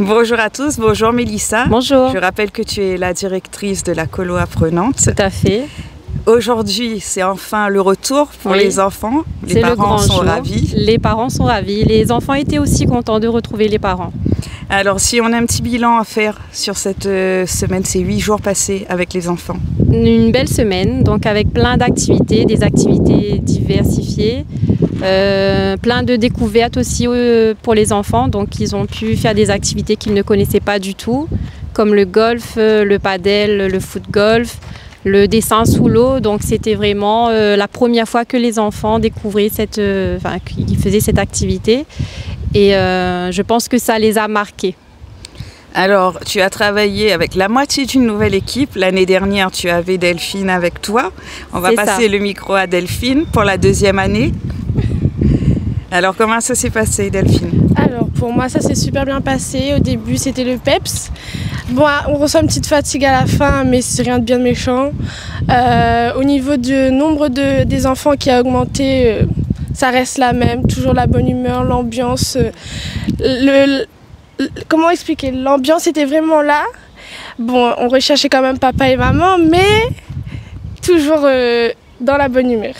Bonjour à tous, bonjour Mélissa. Bonjour. Je rappelle que tu es la directrice de la colo apprenante. Tout à fait. Aujourd'hui, c'est enfin le retour pour les enfants. Les parents sont ravis. Les parents sont ravis. Les enfants étaient aussi contents de retrouver les parents. Alors, si on a un petit bilan à faire sur cette semaine, ces 8 jours passés avec les enfants. Une belle semaine, donc avec plein d'activités, des activités diversifiées, plein de découvertes aussi pour les enfants. Donc, ils ont pu faire des activités qu'ils ne connaissaient pas du tout, comme le golf, le padel, le foot-golf, le dessin sous l'eau. Donc, c'était vraiment la première fois que les enfants découvraient qu'ils faisaient cette activité. Et je pense que ça les a marqués. Alors, tu as travaillé avec la moitié d'une nouvelle équipe. L'année dernière, tu avais Delphine avec toi. On va passer le micro à Delphine pour la deuxième année. Alors, comment ça s'est passé, Delphine? Alors, pour moi, ça s'est super bien passé. Au début, c'était le PEPS. Bon, on ressent une petite fatigue à la fin, mais c'est rien de bien méchant. Au niveau du nombre des enfants qui a augmenté, ça reste la même. Toujours la bonne humeur, l'ambiance. Comment expliquer? L'ambiance était vraiment là. Bon, on recherchait quand même papa et maman, mais toujours dans la bonne humeur.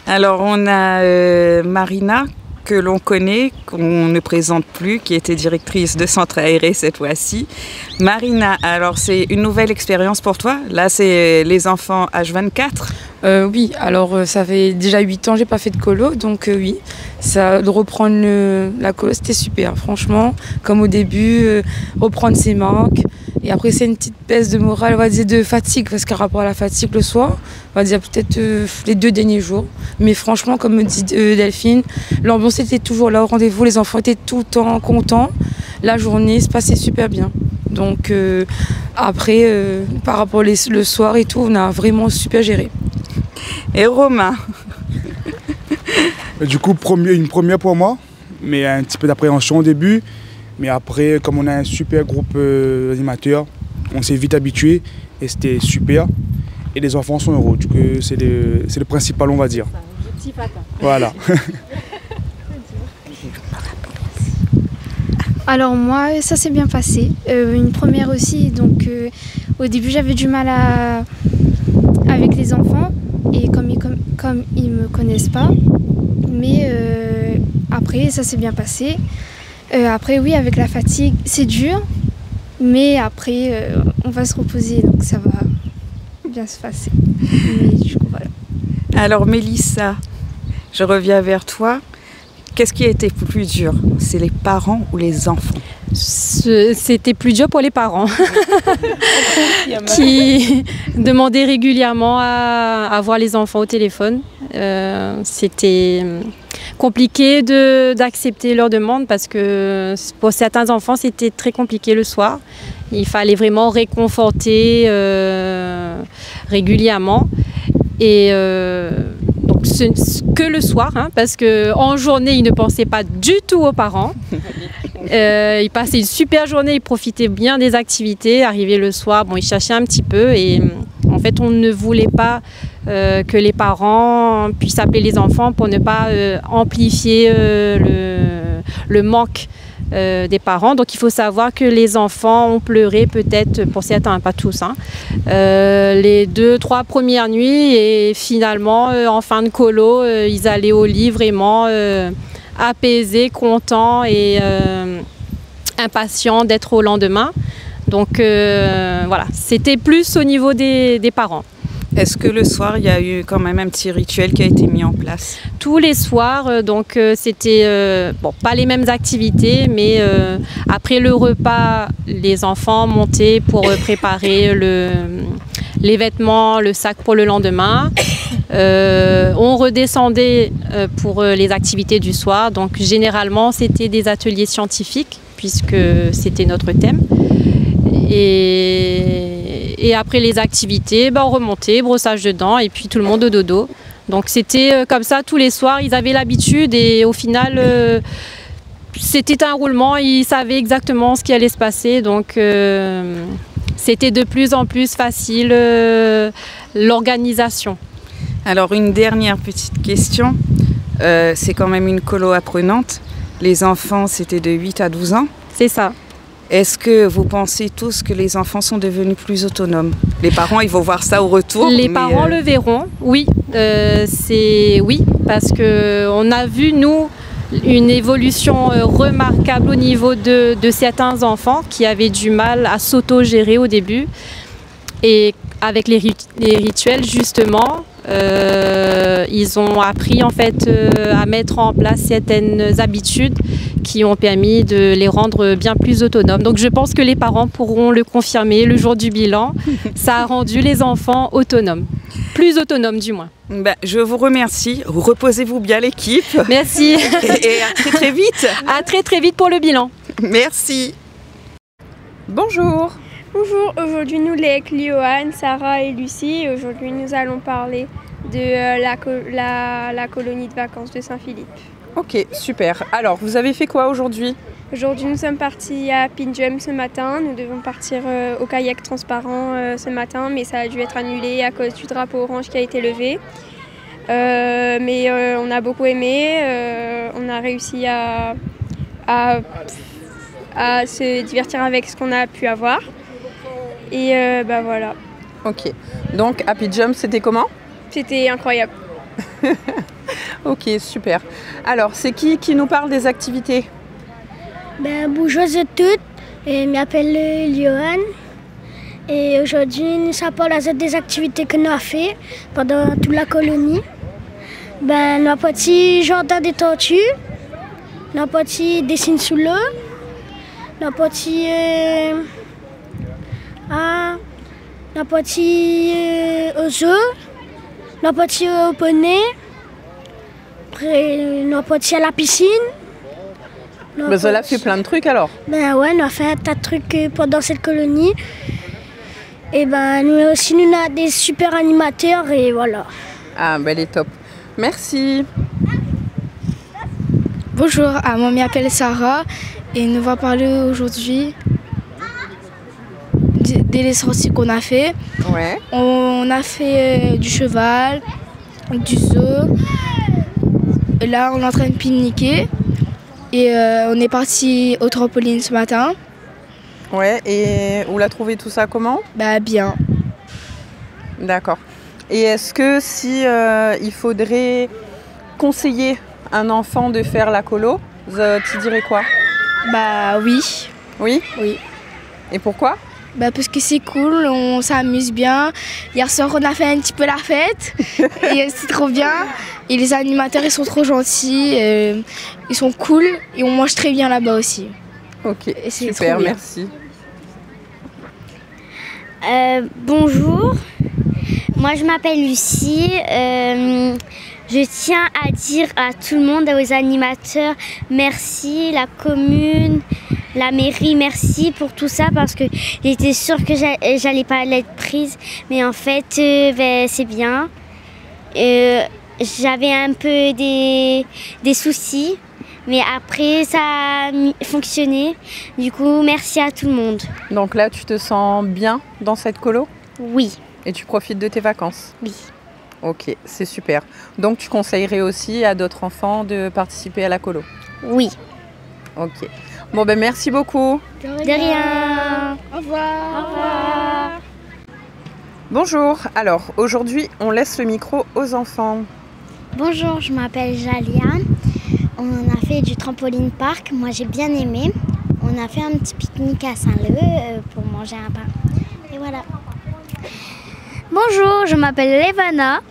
Alors, on a Marina, que l'on connaît, qu'on ne présente plus, qui était directrice de centre aéré cette fois-ci. Marina, alors c'est une nouvelle expérience pour toi? Là, c'est les enfants H24? Oui, alors ça fait déjà 8 ans que j'ai pas fait de colo, donc oui, ça, de reprendre la colo, c'était super, franchement, comme au début, reprendre ses marques. Et après, c'est une petite baisse de morale, on va dire, de fatigue, parce qu'à rapport à la fatigue le soir, on va dire peut-être les 2 derniers jours. Mais franchement, comme me dit Delphine, l'ambiance était toujours là au rendez-vous, les enfants étaient tout le temps contents. La journée se passait super bien. Donc après, par rapport le soir et tout, on a vraiment super géré. Et Romain? Du coup, une première pour moi, mais un petit peu d'appréhension au début. Mais après, comme on a un super groupe d'animateurs, on s'est vite habitué et c'était super. Et les enfants sont heureux, du coup c'est le principal, on va dire. Voilà. Alors moi, ça s'est bien passé. Une première aussi, donc au début j'avais du mal avec les enfants et comme ils me connaissent pas. Mais après, ça s'est bien passé. Après oui, avec la fatigue, c'est dur, mais après on va se reposer, donc ça va bien se passer. Mais du coup, voilà. Alors Mélissa, je reviens vers toi. Qu'est-ce qui a été plus dur? C'est les parents ou les enfants? C'était plus dur pour les parents qui demandaient régulièrement à voir les enfants au téléphone. C'était compliqué d'accepter leurs demandes parce que pour certains enfants c'était très compliqué le soir. Il fallait vraiment réconforter régulièrement et donc que le soir, hein, parce qu'en journée ils ne pensaient pas du tout aux parents. Ils passaient une super journée, ils profitaient bien des activités. Arrivé le soir, bon, ils cherchaient un petit peu et en fait on ne voulait pas que les parents puissent appeler les enfants pour ne pas amplifier le manque des parents. Donc il faut savoir que les enfants ont pleuré peut-être, pour certains, pas tous, hein, les 2-3 premières nuits et finalement en fin de colo, ils allaient au lit vraiment apaisés, contents et impatients d'être au lendemain. Donc voilà, c'était plus au niveau des parents. Est-ce que le soir, il y a eu quand même un petit rituel qui a été mis en place? Tous les soirs, donc c'était bon, pas les mêmes activités, mais après le repas, les enfants montaient pour préparer les vêtements, le sac pour le lendemain. On redescendait pour les activités du soir. Donc généralement, c'était des ateliers scientifiques, puisque c'était notre thème. Et après les activités, on remontait, brossage de dents et puis tout le monde au dodo. Donc c'était comme ça tous les soirs, ils avaient l'habitude et au final c'était un roulement, ils savaient exactement ce qui allait se passer. Donc c'était de plus en plus facile l'organisation. Alors une dernière petite question, c'est quand même une colo apprenante. Les enfants c'était de 8 à 12 ans. C'est ça. Est-ce que vous pensez tous que les enfants sont devenus plus autonomes? Les parents, ils vont voir ça au retour. Les parents le verront, oui. Oui, parce qu'on a vu, nous, une évolution remarquable au niveau de certains enfants qui avaient du mal à s'auto-gérer au début. Et avec les rituels, justement, ils ont appris en fait à mettre en place certaines habitudes qui ont permis de les rendre bien plus autonomes. Donc je pense que les parents pourront le confirmer le jour du bilan. Ça a rendu les enfants autonomes, plus autonomes du moins. Ben, je vous remercie. Reposez-vous bien l'équipe. Merci. Et à très très vite. À très très vite pour le bilan. Merci. Bonjour. Bonjour, aujourd'hui nous les Clioane, Sarah et Lucie. Aujourd'hui nous allons parler de la colonie de vacances de Saint-Philippe. Ok, super. Alors, vous avez fait quoi aujourd'hui? Aujourd'hui nous sommes partis à Pinjum ce matin. Nous devons partir au kayak transparent ce matin, mais ça a dû être annulé à cause du drapeau orange qui a été levé. Mais on a beaucoup aimé, on a réussi à se divertir avec ce qu'on a pu avoir. Et bah voilà. Ok. Donc, Happy Jump, c'était comment? C'était incroyable. Ok, super. Alors, c'est qui nous parle des activités? Bonjour à toutes, je m'appelle Johan. Et aujourd'hui, nous parlons des activités que nous avons fait pendant toute la colonie. Nous avons petit jardin des tortues, nous avons petit dessin sous l'eau, nous avons petit oiseau, nous avons petit poney, après nous avons petit à la piscine. Vous avez fait plein de trucs alors? Ouais, on a fait un tas de trucs pendant cette colonie. Et nous aussi, nous avons des super animateurs et voilà. Ah, ben elle est top. Merci. Bonjour, moi je m'appelle Sarah et nous allons parler aujourd'hui des sorties qu'on a fait. Ouais. On a fait du cheval, du zoo. Et là, on est en train de pique-niquer. Et on est parti au trampoline ce matin. Ouais, et vous l'avez trouvé tout ça comment? Bien. D'accord. Et est-ce que si il faudrait conseiller un enfant de faire la colo, tu dirais quoi? Oui. Oui? Oui. Et pourquoi? Parce que c'est cool, on s'amuse bien. Hier soir, on a fait un petit peu la fête. Et c'est trop bien. Et les animateurs, ils sont trop gentils. Ils sont cool. Et on mange très bien là-bas aussi. Ok, super, merci. Bonjour, moi je m'appelle Lucie. Je tiens à dire à tout le monde, aux animateurs, merci, la commune, la mairie, merci pour tout ça parce que j'étais sûre que j'allais pas être prise. Mais en fait, c'est bien. J'avais un peu des soucis. Mais après, ça a fonctionné. Du coup, merci à tout le monde. Donc là, tu te sens bien dans cette colo? Oui. Et tu profites de tes vacances? Oui. Ok, c'est super. Donc tu conseillerais aussi à d'autres enfants de participer à la colo? Oui. Ok. Bon, merci beaucoup. De rien. Au revoir. Au revoir. Bonjour. Alors, aujourd'hui, on laisse le micro aux enfants. Bonjour, je m'appelle Jalia. On a fait du trampoline park, moi j'ai bien aimé. On a fait un petit pique-nique à Saint-Leu pour manger un pain. Et voilà. Bonjour, je m'appelle Levana.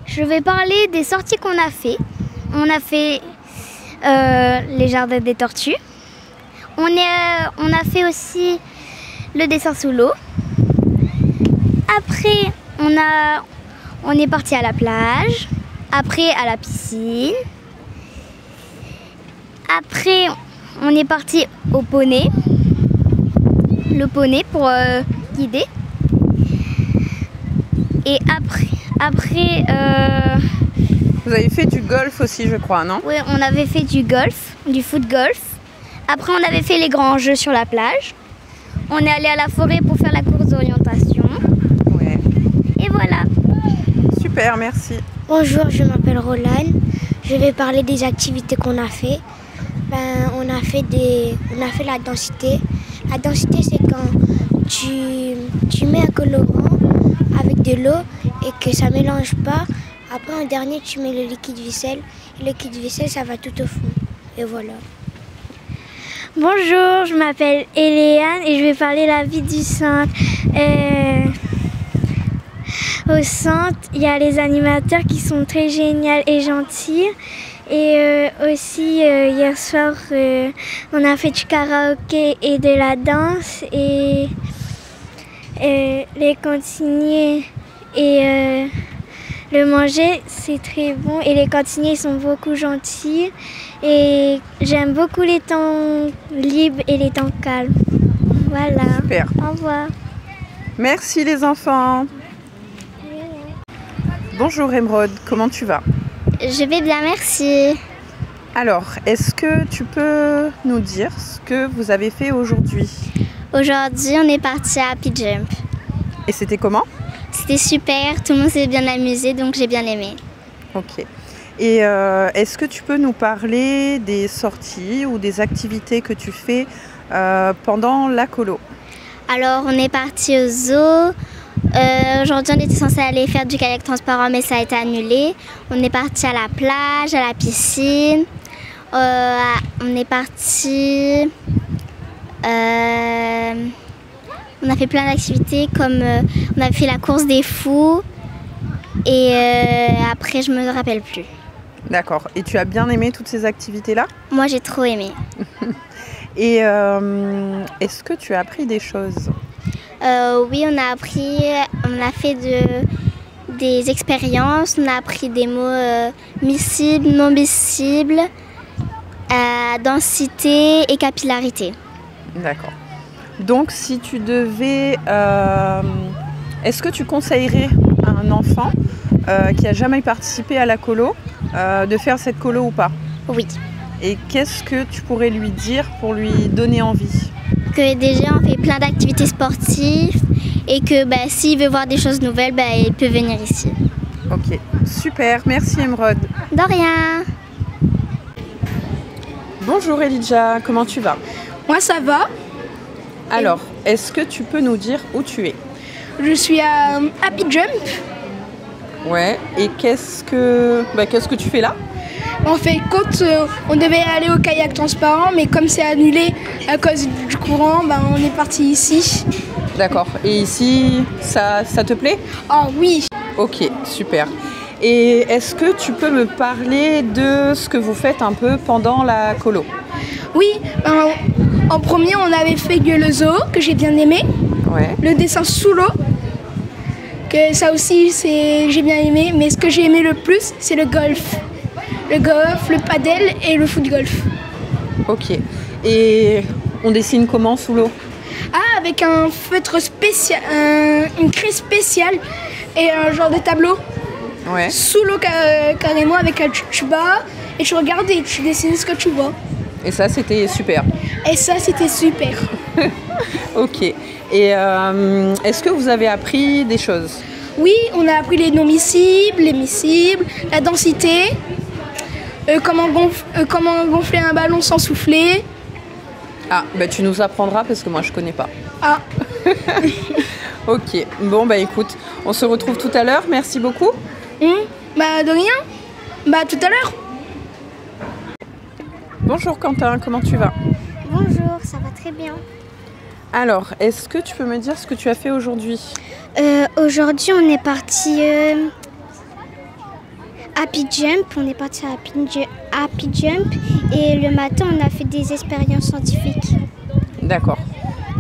Je vais parler des sorties qu'on a fait. On a fait les jardins des tortues. On a fait aussi le dessin sous l'eau. Après, on est parti à la plage. Après, à la piscine. Après, on est parti au poney. Le poney pour guider. Et après vous avez fait du golf aussi, je crois, non? Oui, on avait fait du golf, du foot golf. Après, on avait fait les grands jeux sur la plage. On est allé à la forêt pour faire la course d'orientation. Ouais. Et voilà. Super, merci. Bonjour, je m'appelle Roland. Je vais parler des activités qu'on a fait. On a fait la densité. La densité, c'est quand tu mets un colorant avec de l'eau et que ça ne mélange pas. Après, en dernier, tu mets le liquide vaisselle. Et le liquide vaisselle, ça va tout au fond. Et voilà. Bonjour, je m'appelle Eléane et je vais parler de la vie du centre. Au centre, il y a les animateurs qui sont très géniaux et gentils. Et aussi, hier soir, on a fait du karaoké et de la danse. Et les cantiniers et le manger, c'est très bon. Et les cantiniers, ils sont beaucoup gentils. Et j'aime beaucoup les temps libres et les temps calmes. Voilà. Super. Au revoir. Merci les enfants. Bonjour Emeraude, comment tu vas? Je vais bien, merci. Alors, est-ce que tu peux nous dire ce que vous avez fait aujourd'hui? Aujourd'hui, on est parti à Happy Jump. Et c'était comment? C'était super, tout le monde s'est bien amusé, donc j'ai bien aimé. Ok. Et est-ce que tu peux nous parler des sorties ou des activités que tu fais pendant la colo? Alors, on est parti au zoo. Aujourd'hui, on était censé aller faire du kayak transparent, mais ça a été annulé. On est parti à la plage, à la piscine. On est parti... on a fait plein d'activités, comme on a fait la course des fous. Et après, je me rappelle plus. D'accord. Et tu as bien aimé toutes ces activités-là? Moi, j'ai trop aimé. Et est-ce que tu as appris des choses? Oui, on a fait des expériences, on a appris des mots miscibles, non miscibles, densité et capillarité. D'accord. Donc, si tu devais... est-ce que tu conseillerais à un enfant qui n'a jamais participé à la colo de faire cette colo ou pas? Oui. Et qu'est-ce que tu pourrais lui dire pour lui donner envie? Que déjà on fait plein d'activités sportives et que s'il veut voir des choses nouvelles, il peut venir ici. Ok, super, merci Emeraude. De rien. Bonjour Elijah, comment tu vas? Moi ça va. Alors, est-ce que tu peux nous dire où tu es? Je suis à Happy Jump. Ouais, et qu'est-ce que tu fais là? En fait, quand on devait aller au kayak transparent, mais comme c'est annulé à cause du courant, on est parti ici. D'accord. Et ici, ça te plaît? Ah oui. Ok, super. Et est-ce que tu peux me parler de ce que vous faites un peu pendant la colo? Oui, en premier, on avait fait le zoo, que j'ai bien aimé. Ouais. Le dessin sous l'eau, que ça aussi, j'ai bien aimé. Mais ce que j'ai aimé le plus, c'est le golf. Le golf, le paddle et le foot golf. Ok. Et on dessine comment sous l'eau? Ah, avec un feutre spécial, une craie spéciale et un genre de tableau. Ouais. Sous l'eau carrément avec un tuba. Et tu regardes et tu dessines ce que tu vois. Et ça, c'était super. Et ça, c'était super. Ok. Et est-ce que vous avez appris des choses? Oui, on a appris les non miscibles, les miscibles, la densité. Comment gonfler un ballon sans souffler. Ah, tu nous apprendras parce que moi je connais pas. Ah. Ok, bon écoute, on se retrouve tout à l'heure, merci beaucoup. De rien, tout à l'heure. Bonjour Quentin, comment tu vas? Bonjour, ça va très bien. Alors, est-ce que tu peux me dire ce que tu as fait aujourd'hui? Aujourd'hui, on est parti... Happy Jump, on est parti à Happy Jump et le matin on a fait des expériences scientifiques. D'accord.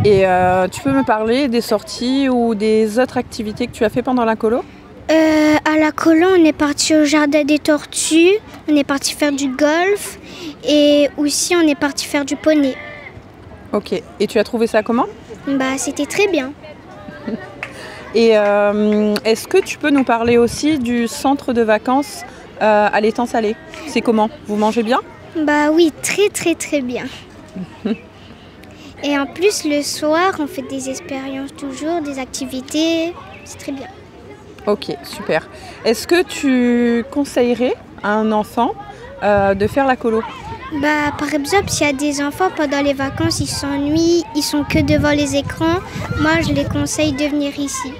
Et tu peux me parler des sorties ou des autres activités que tu as fait pendant la colo? À la colo, on est parti au jardin des tortues, on est parti faire du golf et aussi on est parti faire du poney. Ok. Et tu as trouvé ça comment? C'était très bien. Et est-ce que tu peux nous parler aussi du centre de vacances à l'étang Salé? C'est comment? Vous mangez bien? Oui, très très très bien. Et en plus, le soir, on fait des expériences toujours, des activités. C'est très bien. Ok, super. Est-ce que tu conseillerais à un enfant de faire la colo? Par exemple, s'il y a des enfants pendant les vacances, ils s'ennuient, ils sont que devant les écrans. Moi, je les conseille de venir ici.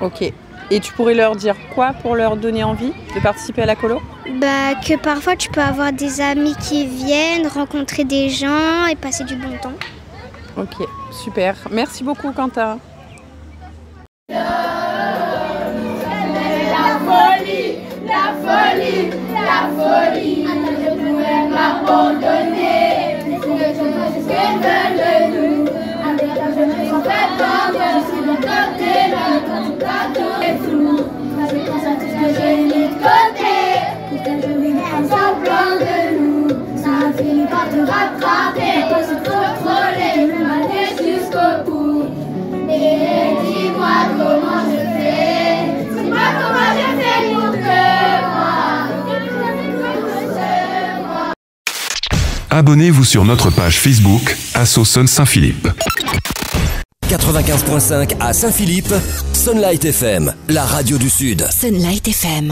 Ok. Et tu pourrais leur dire quoi pour leur donner envie de participer à la colo? Que parfois tu peux avoir des amis qui viennent, rencontrer des gens et passer du bon temps. Ok, super. Merci beaucoup Quentin. La folie, la folie, la folie. Je pourrais m'abandonner. C'est ce qu'elle veut de nous. Avec la jeunesse en fait tendre, je suis de côté, le tout est flou. C'est pour ça tout ce que j'ai mis de côté. Tout que je vais faire semblant de nous. Ça a fini par te rattraper. Pas se contrôler, je vais m'aller jusqu'au bout. Et dis-moi comment je fais. Dis-moi comment je fais pour que moi. Abonnez-vous sur notre page Facebook Assauson Saint-Philippe. 95.5 à Saint-Philippe, Sunlight FM, la radio du Sud. Sunlight FM.